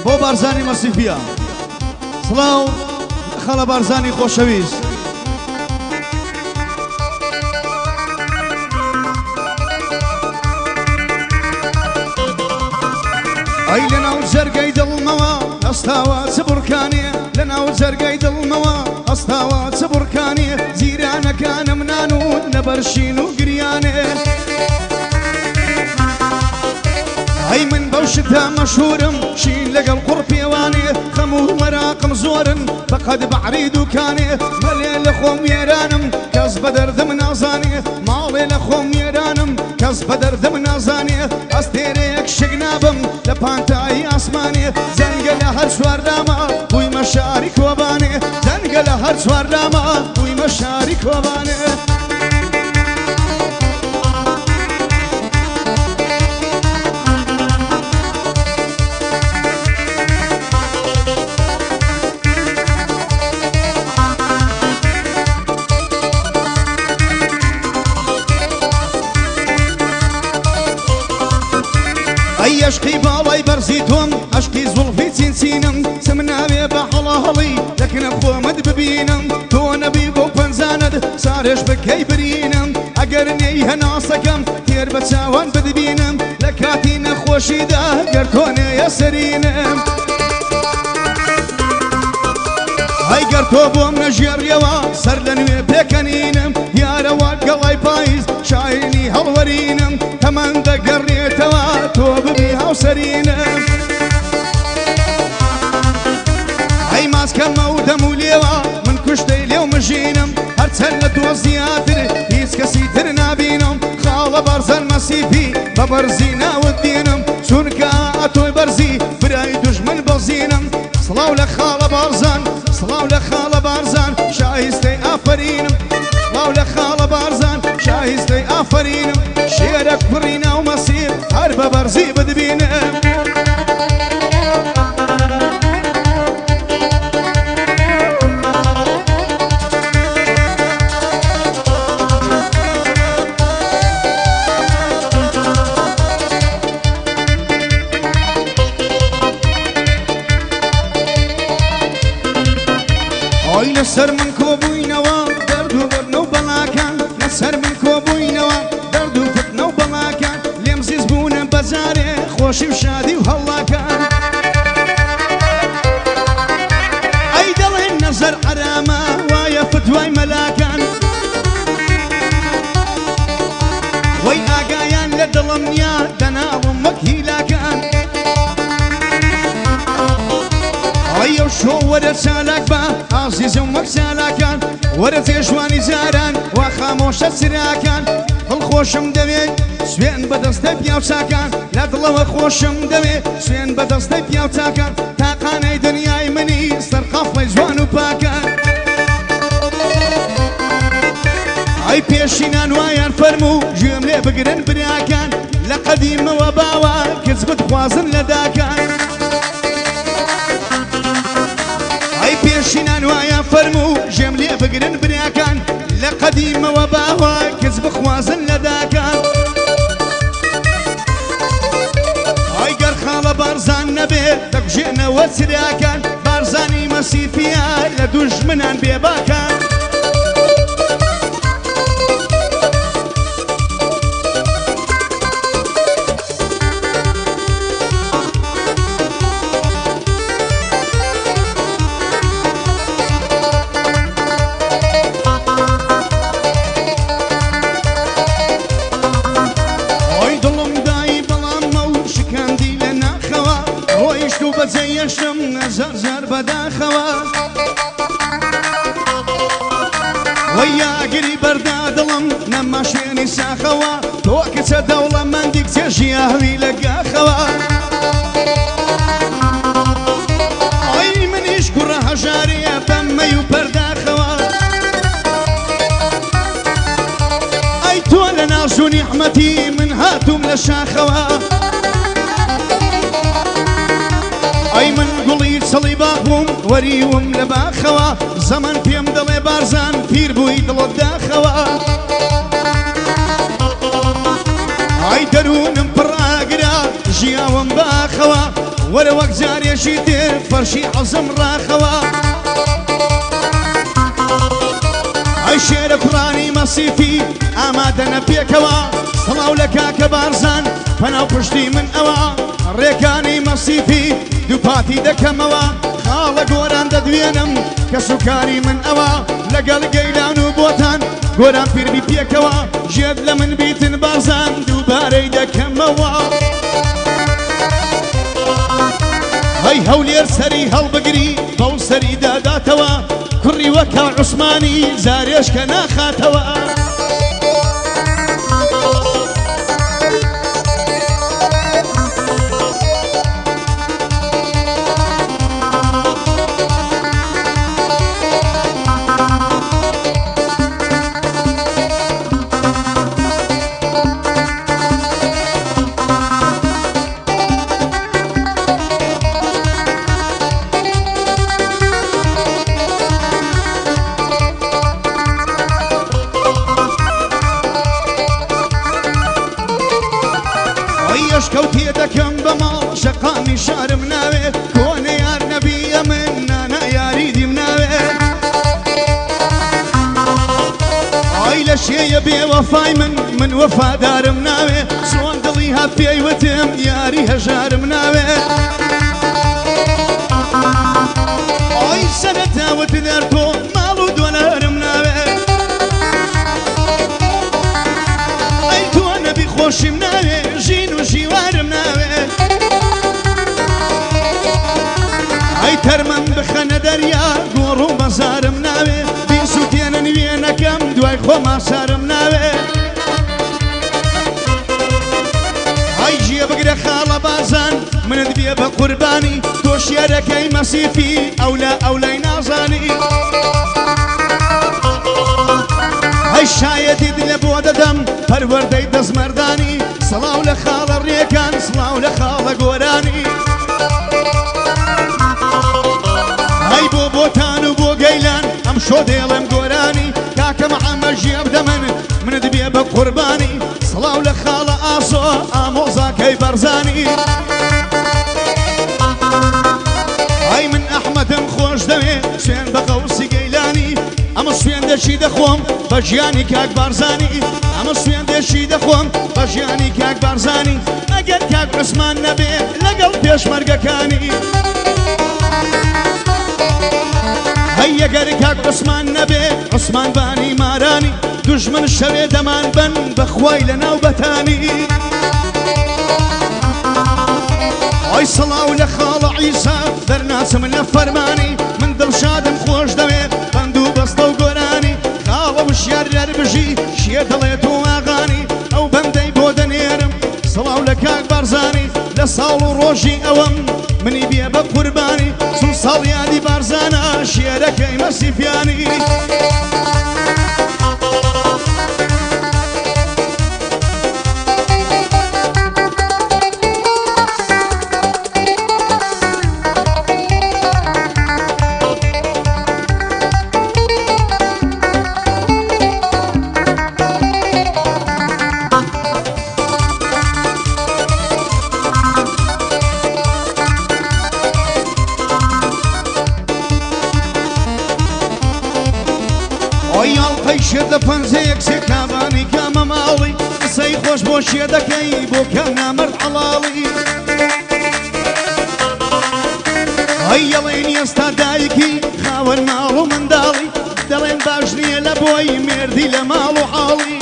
بۆ بارزانی مەسیفیە سڵاو خەڵە بارزانی خۆشەویست ئەی لەناو جەرگەی دڵمەوە ئەستاوە چ بورکانێ لەناو جەرگەی دڵمەوە ئەستاوە چ بورکانێ جیرانەکانم نانون لە بەرشین و گریانێ ئەی من بەو شتا مەشهورم شین لەگەڵ قوڕ پێوانێ خەم و مەراقم زۆرن بەقەد بەعری دووکانێ مەلێ لە خۆم وێرانم کەس بە دەردم نازانێ ماڵێ لە خۆم وێرانم کەس بە دەردم نازانێ ئەستێرەیەک شک نابم لە پانتایی ئاسمانێ جەنگە لە هەر چواردامە بوویمە شاری کۆبانێ جەنگە لە هەر چواردامە بوویمە شاری کۆبانێ ئەی عشقی باڵای بەرزی تۆم عشقی زوڵفی چینچینم چم ناوێ بە هەڵاهەڵی دەکنە خۆمت ببینم تۆ نەبی بۆ پەنجانت سارێش بکەی برینم ئەگەر نەی هەناسەکەم تێر بە چاوان بدبینم لە کاتی نەخۆشیدا گەر تۆ نەیە سەرینم ئەی گەر تۆ بۆم نەژێڕیەوە سەر لە نوێ پێکەنینم یارەوە گەڵای پاییز شایرنی هەڵوەرینم تەمەن دەگەڕێتەوە تۆ ببی هاوسەرینم ئەی ماسکەمە و دەم و لێوە من کوشتەی لێو مژینم هەرچەند لە تۆ زیاتر هیچ کەسی تر نابینم خاڵە بەرزەن مەسیفی بە بەرزی ناوت دێنم چونکە ئەتۆی بەرزی برای دوژمن بەزینم سڵاو لە خاڵە بارزان سڵاو لە خاڵە بارزان شایستەی ئافرینم سڵاو لە خاڵە بارزان شایستەی ئافرینم شێرە کوڕی ناو مەسیر هەر بە بەرزی بدبینم ئەی لەسەر من کۆبووینەوە دەرد و بەرنە و بەڵاکان لەسەر من کۆبووینەوە دەرد و فتنە و بەڵاکان لێم زیز بوونە بەجارێ خۆشی و شادی و هەڵاکان ئەی دەڵێن نەزەر حرامە وایە فتوای مەلاکان وەی ئاگایان لە دڵم نیە دەناڵم وەک هیلاکان ئەی ئەو شۆ وەرە چالاک بە ئازیزم وەک چالاکان وەرە پێشوانی جاران وا خامۆشە چراکان دڵخۆشم دەوێت سوێن بەدەستەی پیاوچاکان لە دڵەوە خۆشم دەوێت سوێن بەدەستەی پیاوچاکان تاقانەی دنیای منی سەرقەفڵی جوان و پاکان ئەی پێشینان وایان فەرموو گوێم لێ بگرن براکان لە قەدیمەوە باوە کچ بتخوازن لە داکان ئەی پێشینان وایان فەرموو ژێم لێ بگرن براکان لە قەدیمەوە باوە کچ بخوازن لە داکان ئەی گەر خاڵە بارزان نەبێت دەکوژێنەوە چراکان بارزانی مەسیفیە لە دوژمنان بێباکان بەجێیەشم نەزار جار بەداخەوە وەی یاگری بەردا دڵم نەما شوێنی ساخەوە تۆ کچە دەوڵەمەندی کچێ ژیاوی لە گاخەوە ئەی منیش کوڕە هەژاریە بەممەی و پەرداخەوە ئەی تۆ لە ناز و نیحمەتی من هاتووم لە شاخەوە ئەی من گوڵی چڵی باخبووم وەریوم لە باخەوە زەمان پێم دەڵێ بارزان پیر بووی دڵت داخەوە ئەی دەروونم پڕاگرا ژیاوم باخەوە وەرە وەک جارێکی تر فەرشی حەزم ڕاخەوە ئەی شێرە کوڕانی مەسیفی ئامادەنە پێکەوە سڵاو لە کاکە بارزان پەناو پشتی من ئەوە ڕێکانی مەسیفی دووپاتی دەکەمەوە خاڵە گۆران دەدوێنم کە سوکاری من ئەوە لەگەڵ گەیلان و بۆتان گۆران پیربی پێکەوە ژێر لە من بیتن بارزان دووبارەی دەکەمەوە هەی هەولێر سەری هەڵبگری بەو سەری داداتەوە کوڕی وەکا عوسمانی زارێشکە ناخاتەوە کەوتێ دەکەم بە ماڵ شەقامی شارم ناوێت کۆنە یار نەبیە من نانە یاریدیم ناوێت ئای لە شێیە بێوەفای من وەفادارم ناوێت چۆن دڵی هات پێیوتم یاری هەژارم ناوێت ئای سەرەتاوت دەرتۆ ماڵ و دۆلارم ناوێت ئەی تۆ نەبی خۆشیم ناوێت ژین و ژیوارم ناوێت ئەی تەرمەم بخەنە دەریا گۆڕ و بەزارم ناوێت بیسووتێنە نوێنەکەم دوای خۆما سارم ناوێت ئەی گوێ بگرە خاڵە بازان منت بێ بە قوربانی تۆ شێرەکەی مەسیفی ئەولای نازانی ئەی شایەتیت لە بۆ دەدەم پەروەردەی دەزمەردانی سڵاو لە خاڵە ڕێکان سڵاو لە خاڵە گۆرانی ئەی بۆ بۆتان و بۆ گەیلان ئەم شۆ دێڵم گۆرانی کاکە مەحەممەد ژێب دەمن منت بێ بە قوربانی سڵاو لە خاڵە ئاسۆ ئامۆزاکەی بەرزانی ئەی من ئەحمەدم خۆش دەوێت سوێن بە قەوسی گەیلانی ئەمە سوێندەشی دەخۆم بە ژیانی کاک بارزانی ئەمە سوێندێکی دەخۆم بە ژیانی کاک بارزانی ئەگەر کاک عوسمان نەبێ لەگەڵ پێشمەرگەکانی هەی ئەگەر کاک عوسمان نەبێ عوسمان بانی مارانی دوژمن شەوێ دەمان بن بەخوای لە ناوبەتانی ئەی سڵاو لە خاڵە عیسا دەرناچم لە فەرمانی من دڵشادم خۆش دەوێت بەند و بەستە و گۆرانی خاڵە وشیار دەربژی شێ دەڵێت و ئاغانی ئەو بەندەی بۆ دەنێرم سڵاو لە کاک بارزانی لە ساڵ و ڕۆژی ئەوەم منی بێ بە قوربانی چون ساڵ یادی بارزانە شێرەکەی مەسیفیانی شێر لە پەنجەیەک سێکابانی کامە ماڵی قسەی خۆش بۆ شێ دەکەی بۆ کام نامەرد حەڵاڵی ئەی ئەڵێن ئێستا دایکی خاوەن ماڵ و منداڵی دەڵێن باش نییە لە بۆی مێردی لە ماڵ و حاڵی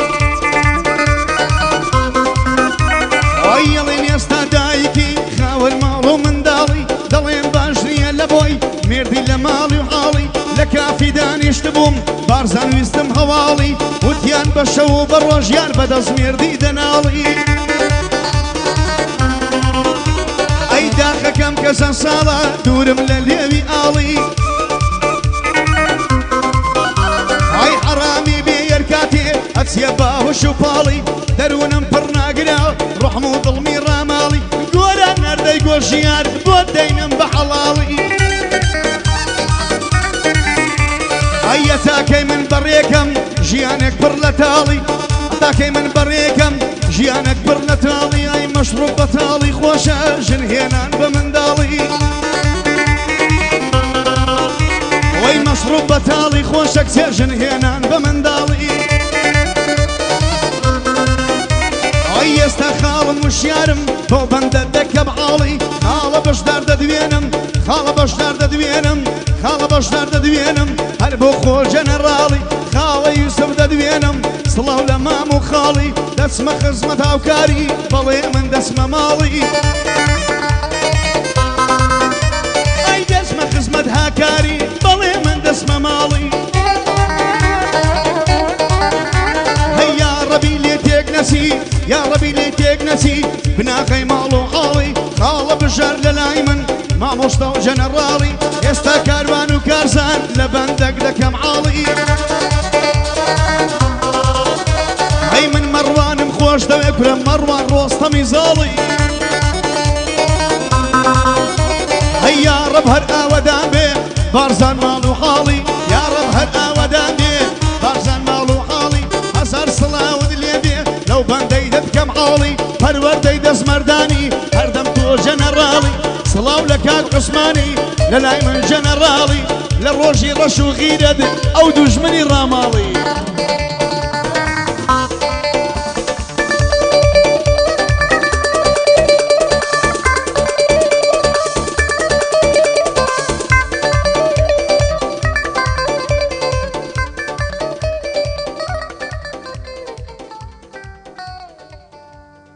ئەی ئەڵێن ئێستا دایکی خاوەن ماڵ و منداڵی دەڵێن باش نییە لە بۆی مێردی لە ماڵی و حاڵی لە کافی دانیشت بووم بارزان ویستم هەواڵی وتیان بە شەو و بە ڕۆژیان بەدەست مێردی دەناڵی ئەی داخەکەم کە چەند ساڵە دوورم لە لێوی ئاڵی ئەی حەرامی بێ کاتێ ئەچیە باوش و پاڵی دەروونم پڕ ناگرا ڕحم و دڵمی ڕاماڵی گۆران نەردەی گۆژیان بۆ دەینم بە حەڵاڵی ئەی تاکەی من بەڕێکەم ژیانێک پڕ لە تاڵی تاکەی من بەڕێکەم ژیانێک پڕ لە تاڵی ئەی مەشروب بە تاڵی خۆشە ژن هێنان بە منداڵی ڕۆژێک چێژن هێنان بە منداڵی ئەی ئێستا خاڵم وشیارم بۆ بەندە دەکەم عاڵی خاڵە بەشدار دەدوێنم خاڵە بەشدار دەدوێنم خاڵە بەشدار دەدوێنم هەر بۆ خۆ جەنەڕاڵی خاڵە یوسف دەدوێنم سڵاو لە مام و خاڵی دەچمە خزمەت هاوکاری بەڵێ من دەچمە ماڵی ئەی دەچمە خزمەت هاکاری بەڵێ من دەچمە ماڵی هەی یا ڕەبی لێ تێک نەچی یا ڕەبی لێ تێک نەچی بناخەی ماڵ و حاڵی خاڵە بژار لە لای من مامۆستا و جەنەڕاڵی ئێستا کاروان و کارزان لە بەندەک دەکەم عاڵی ئەی من مەڕوانم خۆش دەوێ کورە مەڕوان ڕۆستەمی زاڵی ئەی یا ڕەب هەر ئاوەدان بێ بارزان ماڵ و حاڵی یا ڕەب هەر ئاوەدان بێ بارزان ماڵ و حاڵی هەزار سڵاوت لێ بێ لەو بەندەی دەبکەم عاڵی پەروەردەی دەزمەردانی هەردەم تۆ جەنەڕاڵی سڵاو لە کاک عوسمانی لە لای من جەنەڕاڵی لە ڕۆژی ڕەش و غیرەت ئەو دوژمنی ڕاماڵی